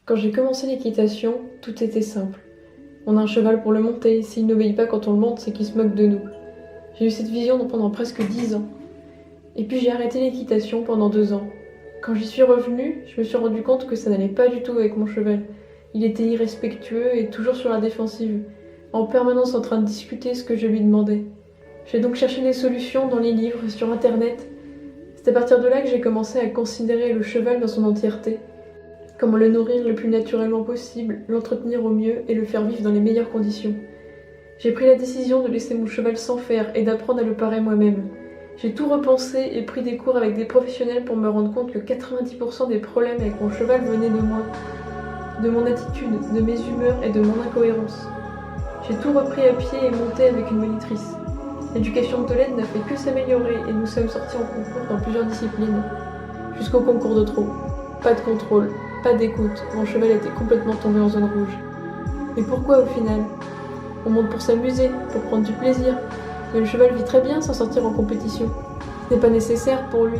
Quand j'ai commencé l'équitation, tout était simple. On a un cheval pour le monter, s'il n'obéit pas quand on le monte, c'est qu'il se moque de nous. J'ai eu cette vision pendant presque 10 ans. Et puis j'ai arrêté l'équitation pendant 2 ans. Quand j'y suis revenue, je me suis rendu compte que ça n'allait pas du tout avec mon cheval. Il était irrespectueux et toujours sur la défensive, en permanence en train de discuter ce que je lui demandais. J'ai donc cherché des solutions dans les livres, sur internet. C'est à partir de là que j'ai commencé à considérer le cheval dans son entièreté. Comment le nourrir le plus naturellement possible, l'entretenir au mieux et le faire vivre dans les meilleures conditions. J'ai pris la décision de laisser mon cheval s'en faire et d'apprendre à le parer moi-même. J'ai tout repensé et pris des cours avec des professionnels pour me rendre compte que 90% des problèmes avec mon cheval venaient de moi, de mon attitude, de mes humeurs et de mon incohérence. J'ai tout repris à pied et monté avec une monitrice. L'éducation de Tolède n'a fait que s'améliorer et nous sommes sortis en concours dans plusieurs disciplines. Jusqu'au concours de trot. Pas de contrôle, pas d'écoute, mon cheval était complètement tombé en zone rouge. Mais pourquoi au final? On monte pour s'amuser, pour prendre du plaisir. Mais le cheval vit très bien sans sortir en compétition. Ce n'est pas nécessaire pour lui.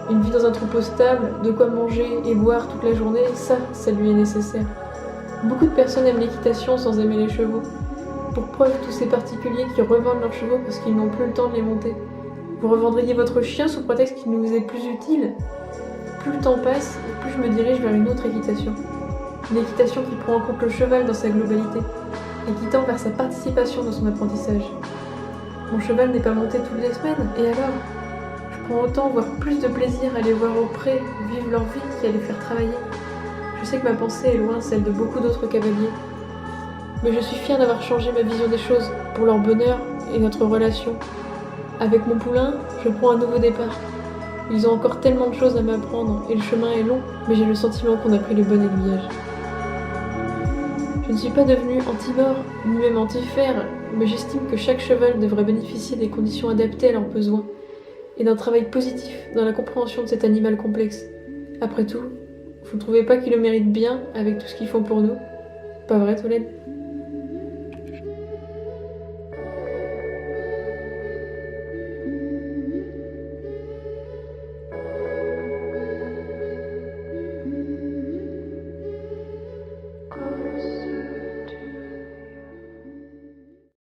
Une vie dans un troupeau stable, de quoi manger et boire toute la journée, ça lui est nécessaire. Beaucoup de personnes aiment l'équitation sans aimer les chevaux. Pour preuve, tous ces particuliers qui revendent leurs chevaux parce qu'ils n'ont plus le temps de les monter. Vous revendriez votre chien sous prétexte qu'il nous est plus utile? Plus le temps passe, plus je me dirige vers une autre équitation. Une équitation qui prend en compte le cheval dans sa globalité, et qui tend vers sa participation dans son apprentissage. Mon cheval n'est pas monté toutes les semaines, et alors? Je prends autant, voire plus de plaisir à les voir au pré vivre leur vie qu'à les faire travailler. Je sais que ma pensée est loin celle de beaucoup d'autres cavaliers, mais je suis fière d'avoir changé ma vision des choses, pour leur bonheur et notre relation. Avec mon poulain, je prends un nouveau départ. Ils ont encore tellement de choses à m'apprendre, et le chemin est long, mais j'ai le sentiment qu'on a pris le bon aiguillage. Je ne suis pas devenue anti-mort, ni même anti-fer, mais j'estime que chaque cheval devrait bénéficier des conditions adaptées à leurs besoins, et d'un travail positif dans la compréhension de cet animal complexe. Après tout, vous ne trouvez pas qu'ils le méritent bien avec tout ce qu'ils font pour nous? Pas vrai, Tolède?